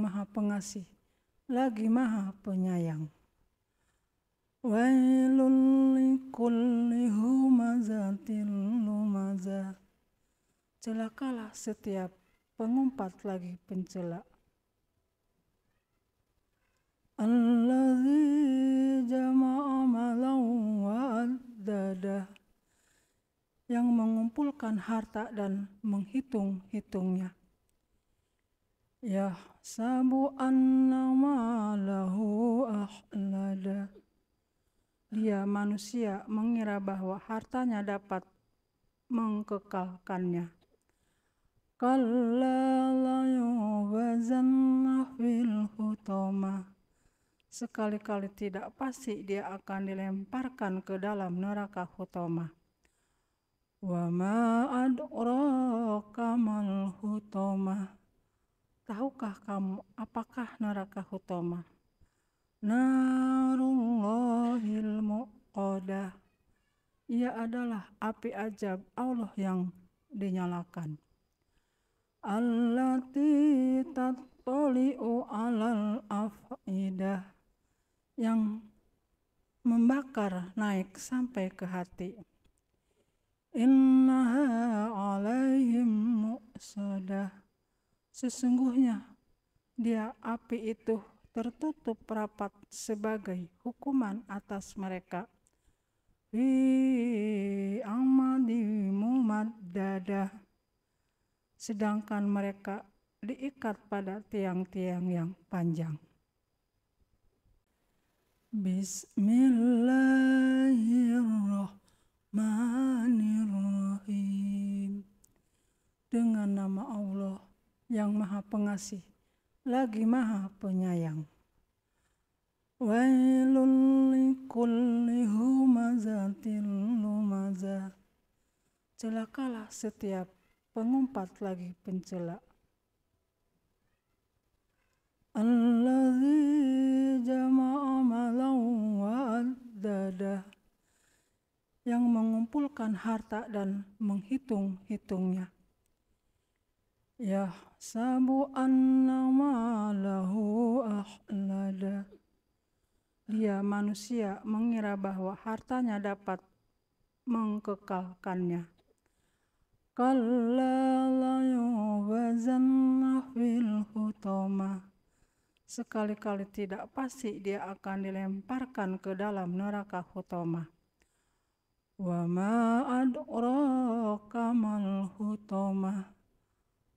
Maha Pengasih, lagi Maha Penyayang. Wailul likulli humazatil lumazah. Celakalah setiap pengumpat lagi pencela. Allazi jama'a malan wa addadah. Yang mengumpulkan harta dan menghitung-hitungnya. Yahsabu anna malahu akhlada. Dia manusia mengira bahwa hartanya dapat mengkekalkannya. Kalla la yubazanna fil hutamah. Sekali-kali tidak, pasti dia akan dilemparkan ke dalam neraka hutamah. Wa ma adraka mal hutamah. Tahukah kamu apakah neraka hutamah? Narullahil muqadah. Ia adalah api ajab Allah yang dinyalakan. Allati tattali'u alal afidah. Yang membakar naik sampai ke hati. Innaha alaihim mu'sadah. Sesungguhnya dia api itu tertutup rapat sebagai hukuman atas mereka. Fi amadi mumaddadah. Sedangkan mereka diikat pada tiang-tiang yang panjang. Bismillahirrahmanirrahim. Dengan nama Allah yang Maha Pengasih, lagi Maha Penyayang. Wailul likulli humazatil lumazah. Celakalah setiap pengumpat lagi pencela. Allazi jama'a malan wa addadah. Yang mengumpulkan harta dan menghitung-hitungnya. Yahsabu anna malahu akhlada. Dia manusia mengira bahwa hartanya dapat mengkekalkannya. Kalla la yubazanna fil hutamah. Sekali-kali tidak, pasti dia akan dilemparkan ke dalam neraka hutamah. Wa ma adraka mal hutamah.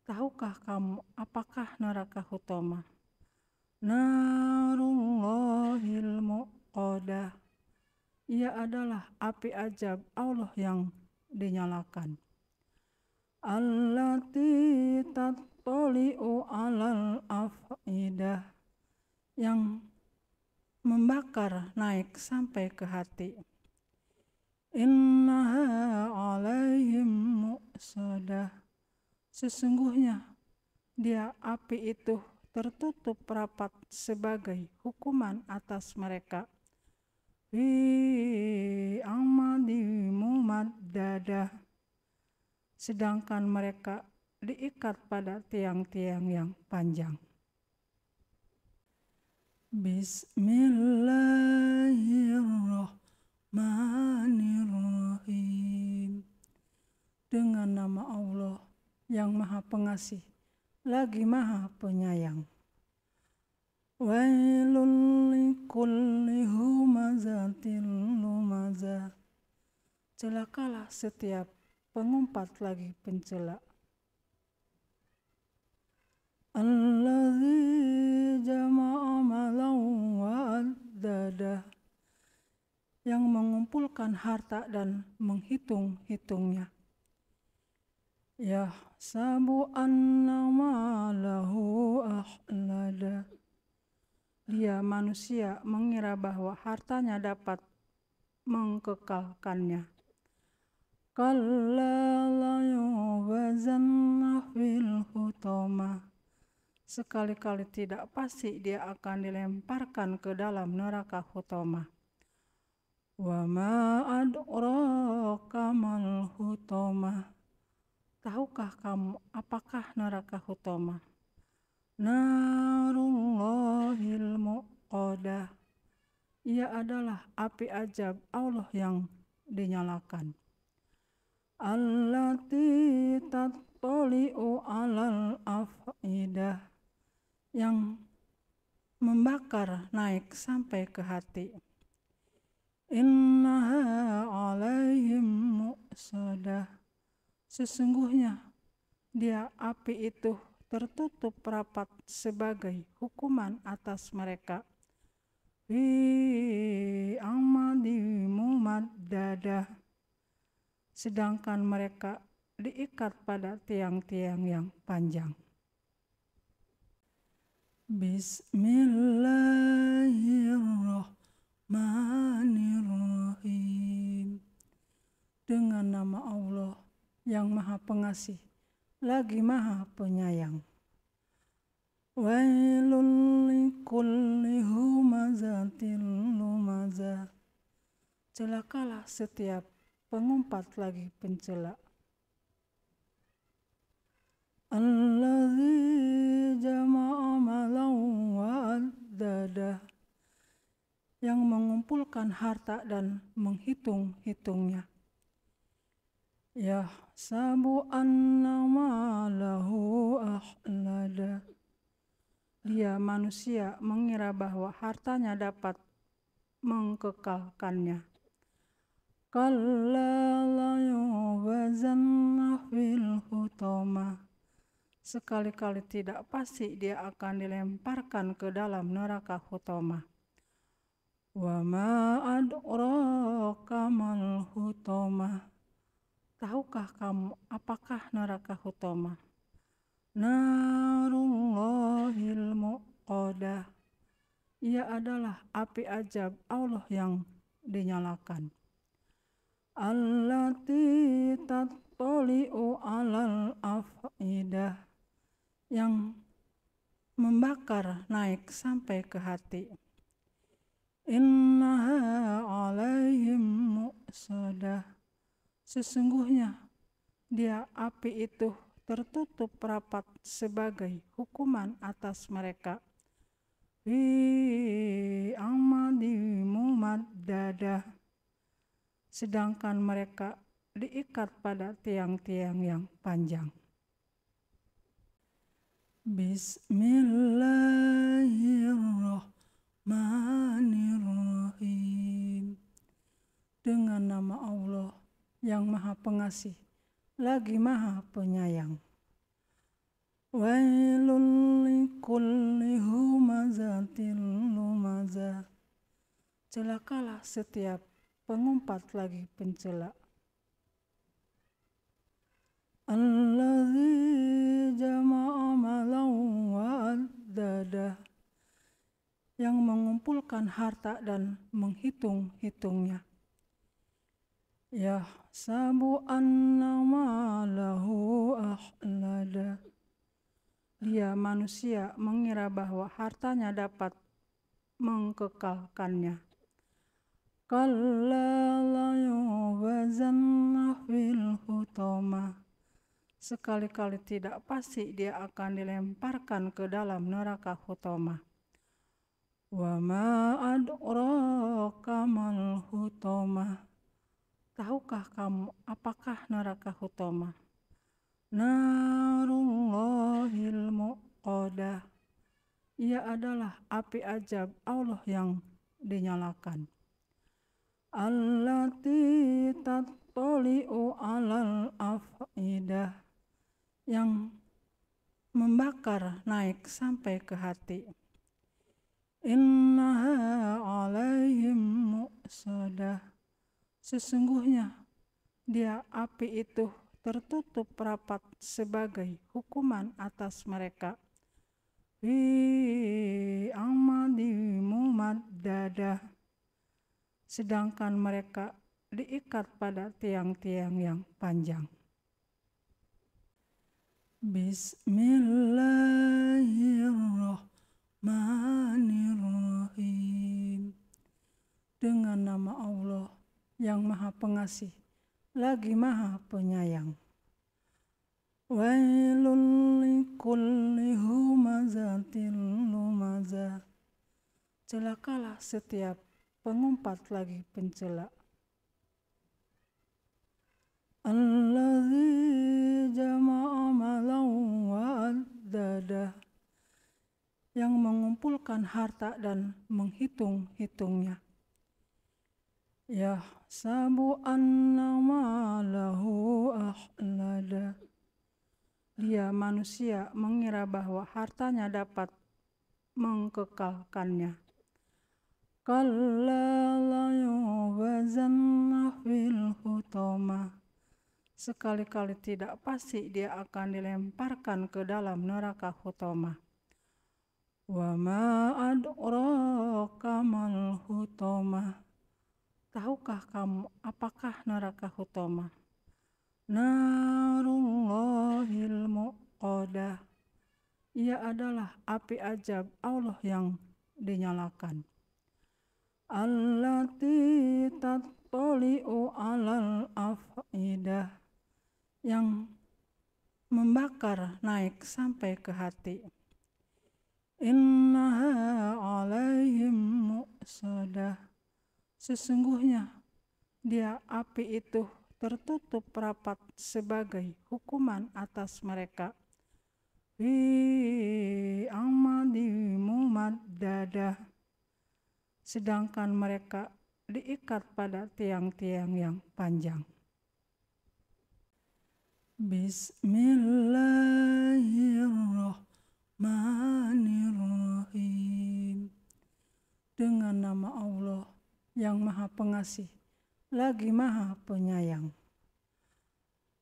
Tahukah kamu apakah neraka hutamah? Narullahil muqadah. Ia adalah api ajab Allah yang dinyalakan. Allati tattali'u alal afidah. Yang membakar naik sampai ke hati. Innaha alaihim mu'sadah. Sesungguhnya dia api itu tertutup rapat sebagai hukuman atas mereka. Fi amadi mumaddadah. Sedangkan mereka diikat pada tiang-tiang yang panjang. Bismillahirrahmanirrahim. Dengan nama Allah yang Maha Pengasih, lagi Maha Penyayang. Wailul likulli humazatil lumazah. Celakalah setiap pengumpat lagi pencela. Allazi jama'a malan wa addadah. Yang mengumpulkan harta dan menghitung-hitungnya. Yahsabu anna malahu akhlada. Dia manusia mengira bahwa hartanya dapat mengkekalkannya. Kalla la yubazanna fil hutamah. Sekali-kali tidak, pasti dia akan dilemparkan ke dalam neraka hutamah. Wa ma adraka mal hutamah. Tahukah kamu apakah neraka hutamah? Narullahil muqqadah. Ia adalah api ajab Allah yang dinyalakan. Allati tattali'u 'alal afidah, yang membakar naik sampai ke hati. Innaha 'alaihim mu'sadah, sesungguhnya dia api itu tertutup rapat sebagai hukuman atas mereka. Fi amadi mumaddadah, sedangkan mereka diikat pada tiang-tiang yang panjang. Bismillahirrahmanirrahim. Dengan nama Allah yang Maha Pengasih lagi Maha Penyayang. Wailul likulli humazatil lumazah, celakalah setiap pengumpat lagi pencela. Allazi jama'a malan wa addadah, yang mengumpulkan harta dan menghitung-hitungnya. Yahsabu anna malahu akhlada, dia manusia mengira bahwa hartanya dapat mengkekalkannya. Kalla la yubazanna fil hutamah, sekali-kali tidak, pasti dia akan dilemparkan ke dalam neraka hutamah. Wa ma adraka mal hutamah, tahukah kamu apakah neraka hutamah? Narullahil muqqadah, ia adalah api ajab Allah yang dinyalakan. Allati tattali'u 'alal afidah, yang membakar naik sampai ke hati. Innaha 'alaihim mu'sadah, sesungguhnya dia api itu tertutup rapat sebagai hukuman atas mereka. Fi amadi mumaddadah, sedangkan mereka diikat pada tiang-tiang yang panjang. Bismillahirrahmanirrahim. Dengan nama Allah yang Maha Pengasih lagi Maha Penyayang. Wailul likulli humazatil lumazah, celakalah setiap pengumpat lagi pencela. Allazi jama'a malan wa addadah, yang mengumpulkan harta dan menghitung-hitungnya. Yahsabu anna malahu akhlada, dia manusia mengira bahwa hartanya dapat mengkekalkannya. Kalla la yubazanna fil hutamah, sekali-kali tidak, pasti dia akan dilemparkan ke dalam neraka hutamah. Wa ma adraka mal hutamah, tahukah kamu apakah neraka hutamah? Narullahil muqqadah, ia adalah api ajab Allah yang dinyalakan. Allati tattali'u 'alal afidah, yang membakar naik sampai ke hati. Innaha 'alaihim mu'sadah, sesungguhnya dia api itu tertutup rapat sebagai hukuman atas mereka. Fi amadi mumaddadah, sedangkan mereka diikat pada tiang-tiang yang panjang. Bismillahirrahmanirrahim. Dengan nama Allah yang Maha Pengasih lagi Maha Penyayang. Wailul likulli humazatil lumazah, Celakalah setiap pengumpat lagi pencela. Allazi jama'a malan wa addada, yang mengumpulkan harta dan menghitung-hitungnya. Yahsabu anna malahu akhlada, dia manusia mengira bahwa hartanya dapat mengkekalkannya. Kalla la yughazanna fil hutama, sekali-kali tidak, pasti dia akan dilemparkan ke dalam neraka hutama. Wa ma adraka mal hutama, tahukah kamu apakah neraka hutama? Narullahil muqadah, ia adalah api ajab Allah yang dinyalakan. Allati tattali'u alal afidah, yang membakar naik sampai ke hati. Innaha alaihim mu'sadah, sesungguhnya dia api itu tertutup rapat sebagai hukuman atas mereka. Fi amadi mumaddadah, sedangkan mereka diikat pada tiang-tiang yang panjang. Bismillahirrahmanirrahim, dengan nama Allah yang Maha Pengasih lagi Maha Penyayang.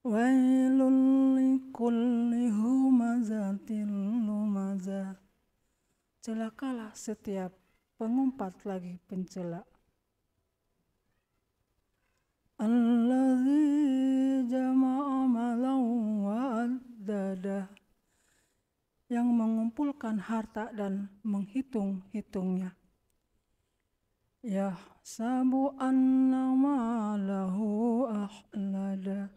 Wailul likulli humazatil lumazah, celakalah setiap pengumpat lagi pencela. Allazi jama'a malan wa addada, yang mengumpulkan harta dan menghitung-hitungnya. Yahsabu anna malahu akhlada,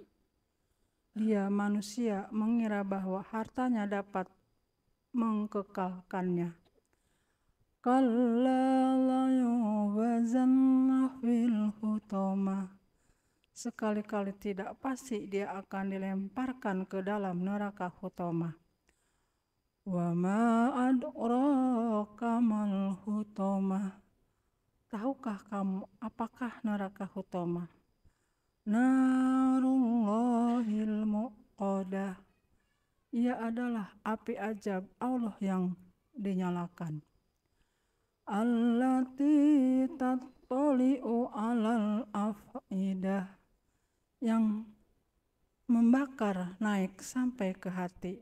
dia manusia mengira bahwa hartanya dapat mengkekalkannya. Kalla la yughazanna fil hutama, sekali-kali tidak, pasti dia akan dilemparkan ke dalam neraka hutama. Wa ma adraka mal hutama, tahukah kamu apakah neraka hutama? Narullahil muqadah, ia adalah api ajab Allah yang dinyalakan. Allati tattali'u alal afidah, yang membakar naik sampai ke hati.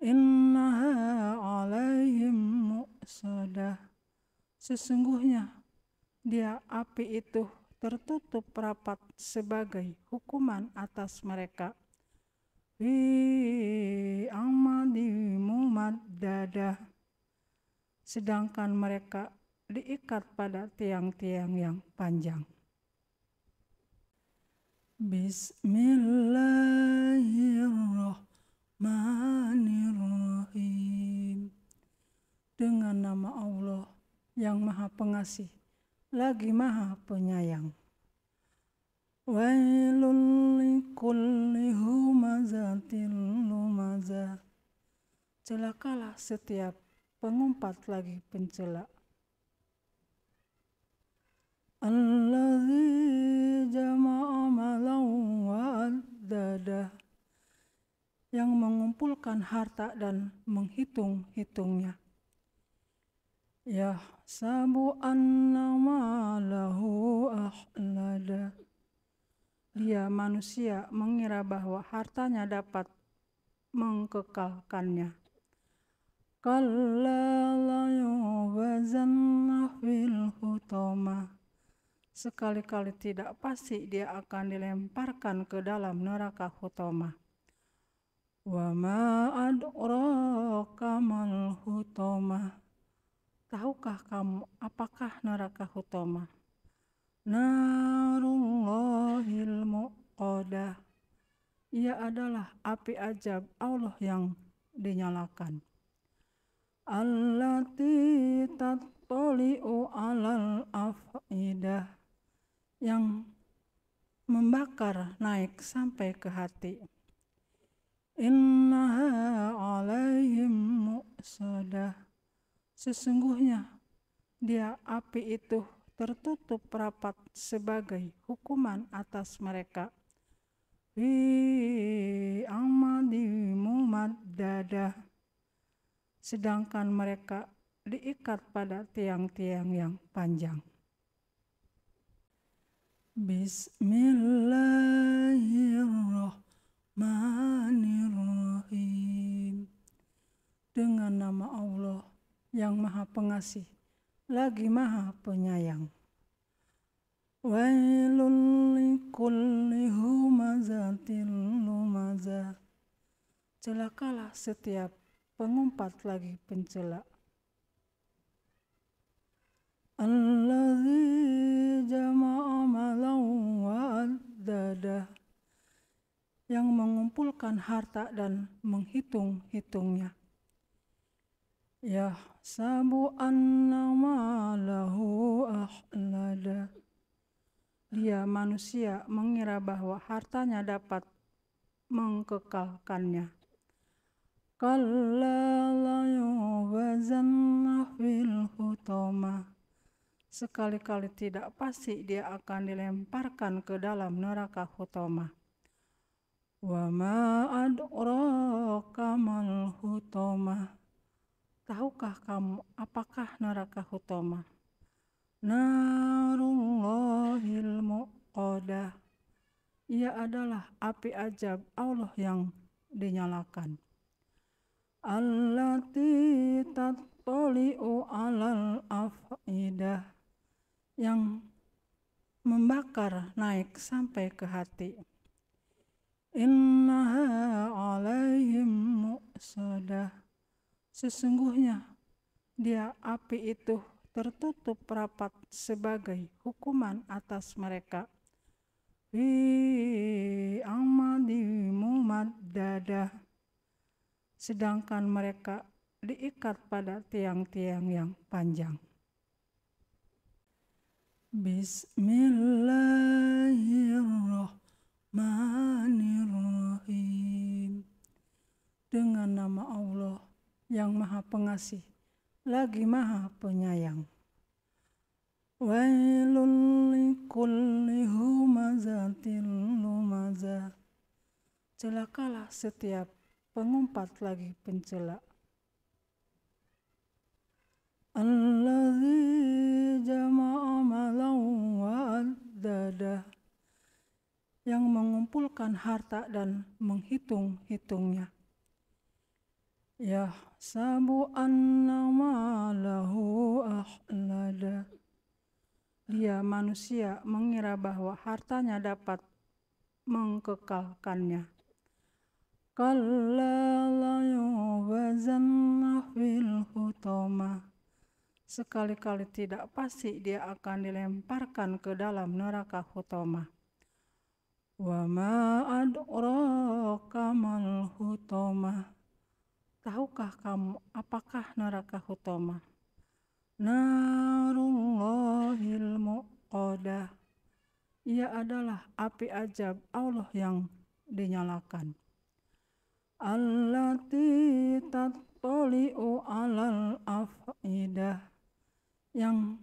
Innaha alaihim mu'sadah, sesungguhnya dia api itu tertutup rapat sebagai hukuman atas mereka. Fi amadi mumaddadah, sedangkan mereka diikat pada tiang-tiang yang panjang. Bismillahirrahmanirrahim, dengan nama Allah yang Maha Pengasih lagi Maha Penyayang. Wailul likulli humazatil lumazah, celakalah setiap pengumpat lagi pencela. Allazi jama'a malan wa addada, yang mengumpulkan harta dan menghitung-hitungnya. Yahsabu anna malahu akhlada, dia manusia mengira bahwa hartanya dapat mengkekalkannya. Kalla la yughazanna fil hutama, sekali-kali tidak, pasti dia akan dilemparkan ke dalam neraka hutama. Wa ma adraka mal hutama, tahukah kamu apakah neraka hutama? Narullahil muqadah, ia adalah api ajab Allah yang dinyalakan. Allati tattali'u 'alal afidah, yang membakar naik sampai ke hati. Innaha 'alaihim mu'sadah, sesungguhnya dia api itu tertutup rapat sebagai hukuman atas mereka. Fi amadi mumaddadah, sedangkan mereka diikat pada tiang-tiang yang panjang. Bismillahirrahmanirrahim. Dengan nama Allah yang Maha Pengasih lagi Maha Penyayang. Wailul likulli humazatil lumazah, celakalah setiap pengumpat lagi pencela. Allazi jama'a malan wa addadah, yang mengumpulkan harta dan menghitung-hitungnya. Yahsabu anna malahu akhlada, dia manusia mengira bahwa hartanya dapat mengkekalkannya. Kalla layughazanna fil hutamah, sekali-kali tidak, pasti dia akan dilemparkan ke dalam neraka hutamah. Wa ma adraka mal hutamah, tahukah kamu apakah neraka hutamah? Narullahil muqadah, ia adalah api ajab Allah yang dinyalakan. Allati tattali'u 'alal afidah, yang membakar naik sampai ke hati. Innaha 'alaihim mu'sadah, sesungguhnya dia api itu tertutup rapat sebagai hukuman atas mereka. Fi amadi mumaddadah, sedangkan mereka diikat pada tiang-tiang yang panjang. Bismillahirrahmanirrahim. Dengan nama Allah yang Maha Pengasih lagi Maha Penyayang. Wailul likulli humazatil lumazah, celakalah setiap pengumpat lagi pencela. Allazi jama'a malan wa addadah, yang mengumpulkan harta dan menghitung-hitungnya. Yahsabu anna malahu akhlada, dia manusia mengira bahwa hartanya dapat mengkekalkannya. Kalla layughazanna fil hutamah, sekali-kali tidak, pasti dia akan dilemparkan ke dalam neraka hutamah. Wa ma adraka mal hutamah, tahukah kamu apakah neraka hutamah? Narullahil muqadah, ia adalah api ajab Allah yang dinyalakan. Allati tattali'u 'alal afidah, yang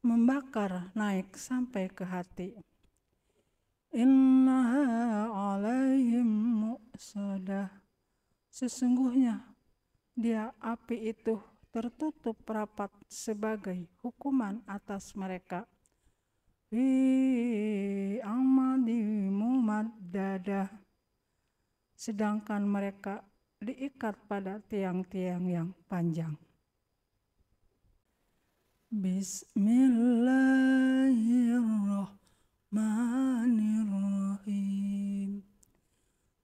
membakar naik sampai ke hati. Innaha 'alaihim mu'sadah, sesungguhnya dia api itu tertutup rapat sebagai hukuman atas mereka. Fi amadi mumaddadah, sedangkan mereka diikat pada tiang-tiang yang panjang. Bismillahirrahmanirrahim.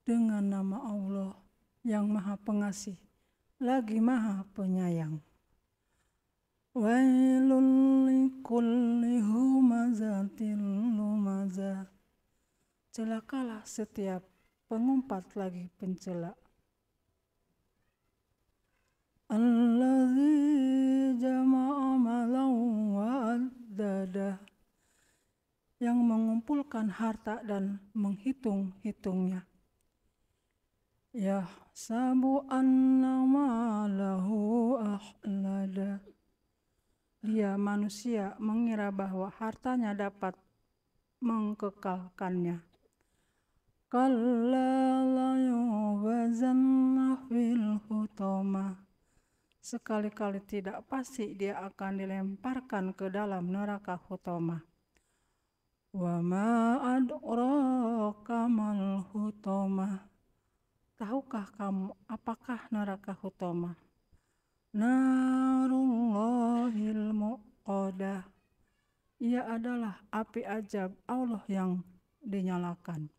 Dengan nama Allah yang Maha Pengasih lagi Maha Penyayang. Wailul likulli humazatil lumazah, celakalah setiap pengumpat lagi pencela. Allazi jama'a mu'addadah, yang mengumpulkan harta dan menghitung-hitungnya. Yahsabu anna malahu akhlada, dia manusia mengira bahwa hartanya dapat mengkekalkannya. Kalla layubazanna fil hutamah, sekali-kali tidak, pasti dia akan dilemparkan ke dalam neraka hutamah. Wa ma adraka mal hutamah, tahukah kamu apakah neraka hutamah? Narullahil muqadah, ia adalah api ajab Allah yang dinyalakan.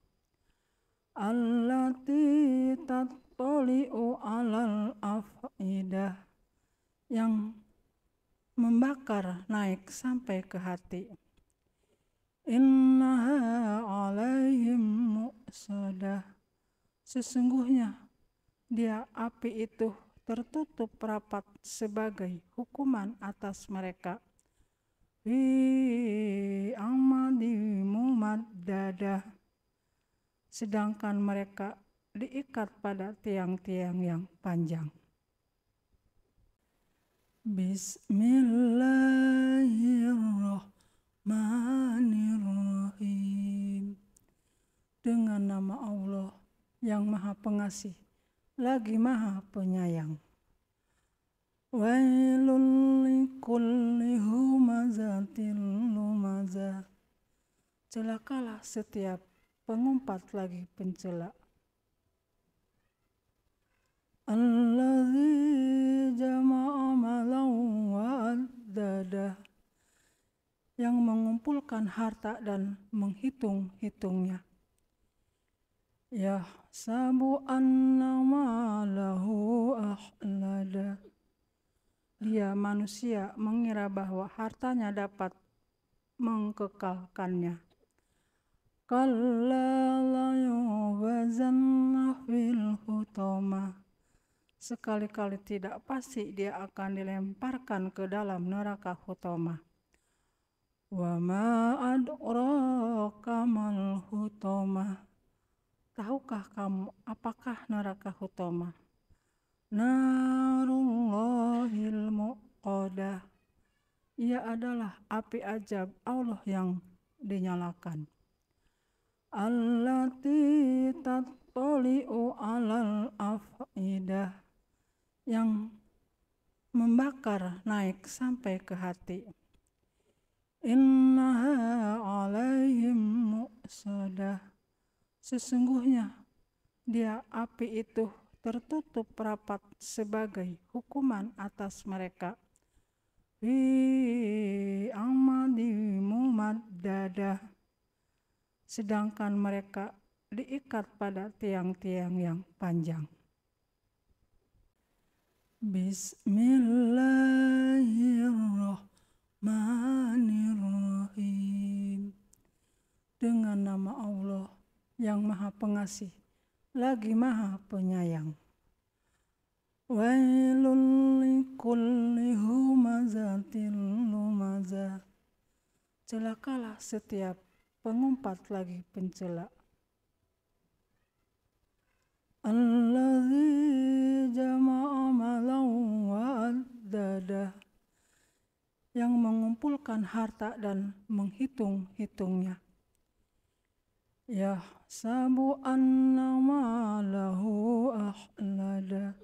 Allati tattali'u alal afidah, yang membakar naik sampai ke hati. Innaha alaihim mu'sadah, sesungguhnya dia api itu tertutup rapat sebagai hukuman atas mereka. Fi amadi mumaddadah, sedangkan mereka diikat pada tiang-tiang yang panjang. Bismillahirrahmanirrahim, dengan nama Allah yang Maha Pengasih lagi Maha Penyayang. Wailul likulli humazatil lumazah, celakalah setiap pengumpat lagi pencela. Allazi jama'a malan wa addadah, yang mengumpulkan harta dan menghitung-hitungnya. Yahsabu anna malahu akhlada, dia manusia mengira bahwa hartanya dapat mengkekalkannya. Kalla layubazanna fil hutamah, sekali-kali tidak, pasti dia akan dilemparkan ke dalam neraka hutamah. Wa ma adraka mal hutamah, tahukah kamu apakah neraka hutamah? Narullahil muqadah, ia adalah api ajab Allah yang dinyalakan. Allati tattali'u alal afidah, yang membakar naik sampai ke hati. Innaha alaihim mu'sadah, sesungguhnya dia api itu tertutup rapat sebagai hukuman atas mereka. Fi amadi mumaddadah, sedangkan mereka diikat pada tiang-tiang yang panjang. Bismillahirrahmanirrahim, dengan nama Allah yang Maha Pengasih lagi Maha Penyayang. Wailul likulli humazatil lumazah, celakalah setiap pengumpat lagi pencela. Allazi jama'a malan wa addadah, yang mengumpulkan harta dan menghitung-hitungnya. Yahsabu anna malahu akhlada,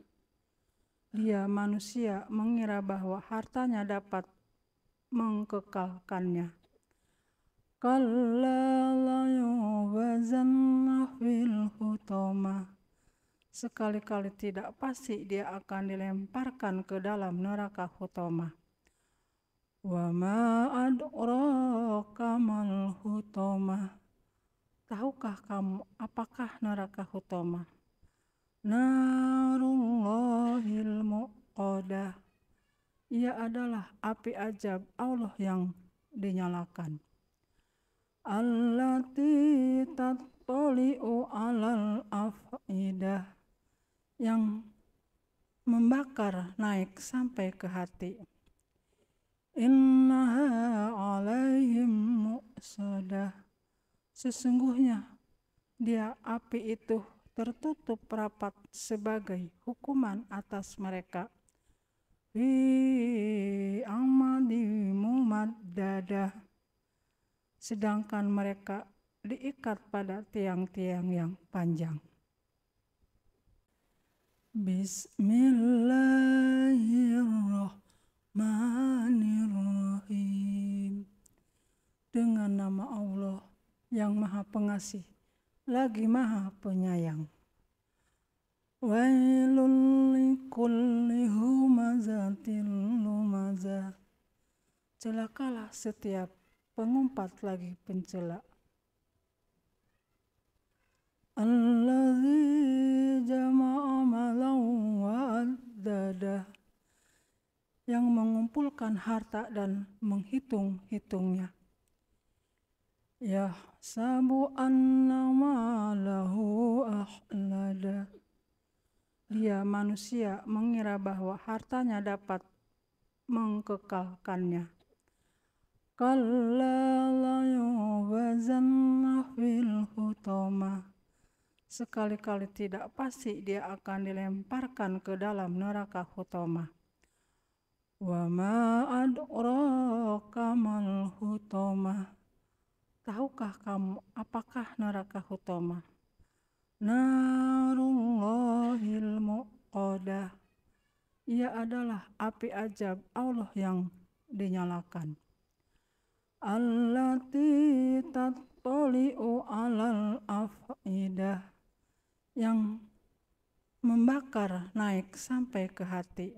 dia manusia mengira bahwa hartanya dapat mengkekalkannya. Kalla layubazanna fil hutamah, sekali-kali tidak, pasti dia akan dilemparkan ke dalam neraka hutamah. Wa ma adraka mal hutamah, tahukah kamu apakah neraka hutamah? Narullahil muqadah, ia adalah api ajab Allah yang dinyalakan. Allati tattali'u alal afidah, yang membakar naik sampai ke hati. Innaha alaihim mu'sadah. Sesungguhnya dia api itu tertutup rapat sebagai hukuman atas mereka. Fi amadi mumaddadah. Sedangkan mereka diikat pada tiang-tiang yang panjang. Bismillahirrahmanirrahim. Dengan nama Allah yang Maha Pengasih lagi Maha Penyayang. Wailul likulli humazatil lumazah. Celakalah setiap pengumpat lagi pencela. Allazi jama'a malan wa addadah. Yang mengumpulkan harta dan menghitung-hitungnya. Yahsabu anna malahu akhlada. Dia manusia mengira bahwa hartanya dapat mengkekalkannya. Kalla la yubazanna fil hutamah. Sekali-kali tidak, pasti dia akan dilemparkan ke dalam neraka hutamah. Wa ma adraka mal hutamah. Tahukah kamu apakah neraka hutamah? Narullahil muqadah. Ia adalah api ajab Allah yang dinyalakan. Allati tattali'u alal afidah. Yang membakar naik sampai ke hati.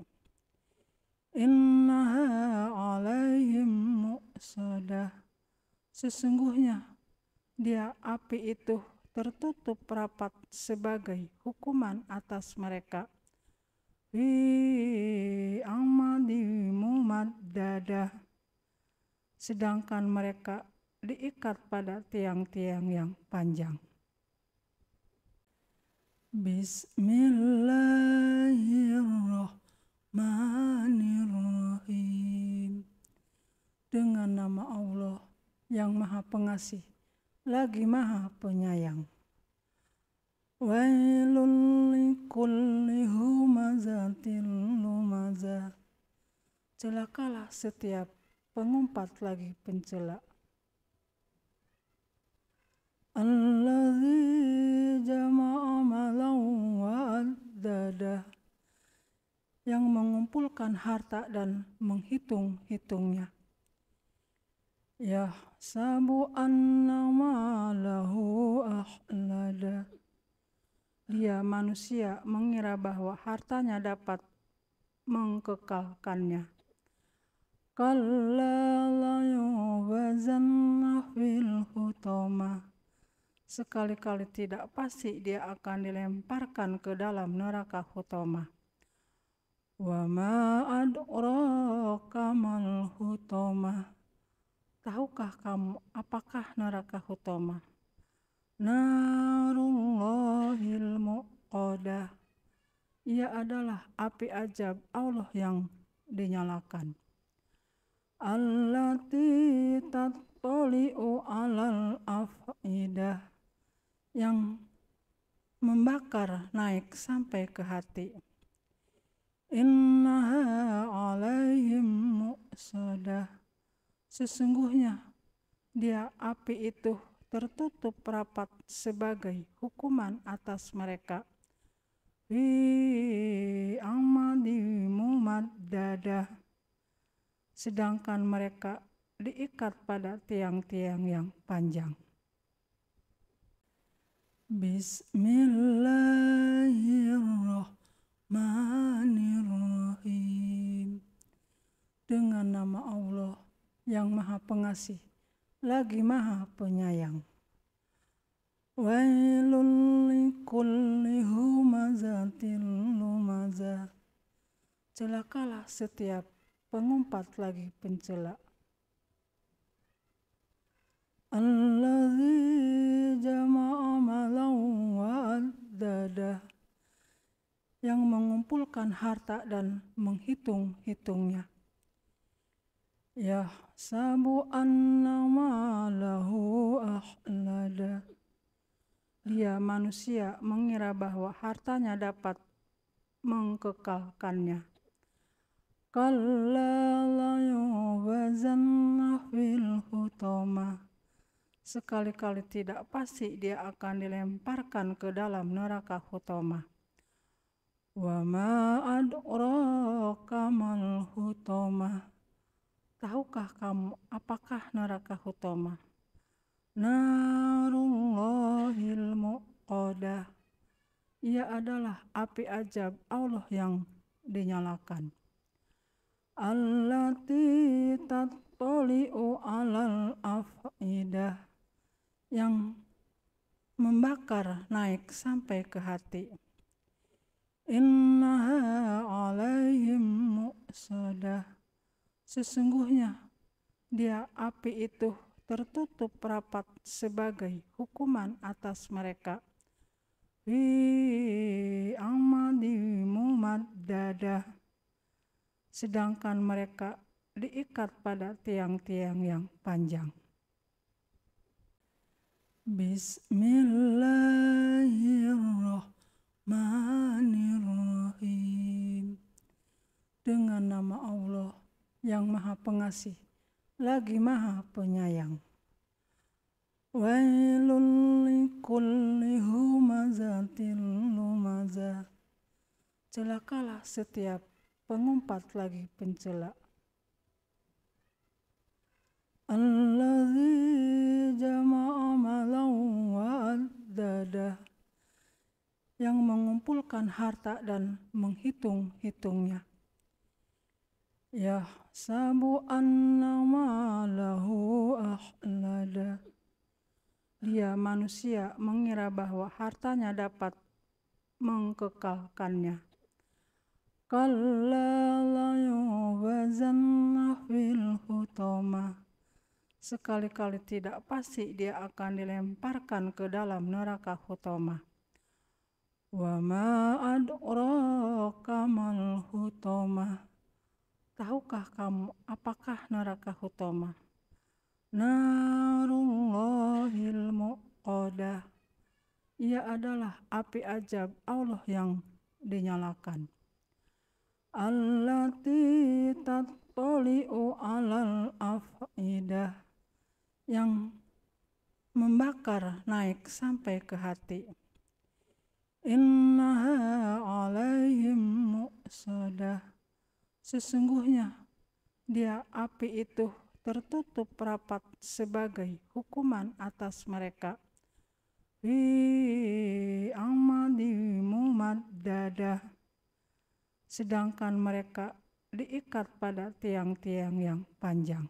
Innaha alaihim mu'sadah. Sesungguhnya dia api itu tertutup rapat sebagai hukuman atas mereka. Fi amadi mumaddadah. Sedangkan mereka diikat pada tiang-tiang yang panjang. Bismillahirrahmanirrahim. Dengan nama Allah yang Maha Pengasih lagi Maha Penyayang. Wailul likulli humazatil lumazah. Celakalah setiap pengumpat lagi pencela. Allazi jama'a malan wa addadah. Yang mengumpulkan harta dan menghitung-hitungnya. Yahsabu anna malahu akhlada. Dia manusia mengira bahwa hartanya dapat mengkekalkannya. Kalla la yubazanna fil hutamah. Sekali-kali tidak, pasti dia akan dilemparkan ke dalam neraka hutamah. Wa ma adraka mal hutamah. Tahukah kamu apakah neraka hutamah? Narullahil muqadah. Ia adalah api ajab Allah yang dinyalakan. Allati tattali'u alal afidah. Yang membakar naik sampai ke hati. Innaha alaihim mu'sadah. Sesungguhnya dia api itu tertutup rapat sebagai hukuman atas mereka. Fi amadi mumaddadah. Sedangkan mereka diikat pada tiang-tiang yang panjang. Bismillahirrahmanirrahim. Dengan nama Allah yang Maha Pengasih lagi Maha Penyayang. Wailul likulli humazatil lumazah. Celakalah setiap pengumpat lagi pencela. Allazi jama'a malan wa addadah. Yang mengumpulkan harta dan menghitung-hitungnya. Yahsabu anna malahu akhlada. Dia manusia mengira bahwa hartanya dapat mengkekalkannya. Kalla layubazanna fil hutama. Sekali-kali tidak, pasti dia akan dilemparkan ke dalam neraka hutama. Wa ma adraka mal hutama. Tahukah kamu apakah neraka hutama? Narullahil muqadah. Ia adalah api ajab Allah yang dinyalakan. Allati tattali'u alal afidah. Yang membakar naik sampai ke hati. Innaha alaihim mu'sadah. Sesungguhnya dia api itu tertutup rapat sebagai hukuman atas mereka. Fi amadi mumaddadah. Sedangkan mereka diikat pada tiang-tiang yang panjang. Bismillahirrahmanirrahim. Dengan nama Allah yang Maha Pengasih lagi Maha Penyayang. Wailul likulli humazatil lumazah. Celakalah setiap pengumpat lagi pencela. Allazi jama'a malan wa addadah. Yang mengumpulkan harta dan menghitung-hitungnya. Yahsabu anna malahu akhlada. Dia manusia mengira bahwa hartanya dapat mengkekalkannya. Kalla layubazanna fil hutama. Sekali-kali tidak, pasti dia akan dilemparkan ke dalam neraka hutama. Wa ma adraka mal hutama. Tahukah kamu apakah neraka hutama? Narullahil muqadah. Ia adalah api ajab Allah yang dinyalakan. Allati tattali'u alal afidah. Yang membakar naik sampai ke hati. Innaha alaihim mu'sadah. Sesungguhnya dia api itu tertutup rapat sebagai hukuman atas mereka. Fi amadi mumaddadah. Sedangkan mereka diikat pada tiang-tiang yang panjang.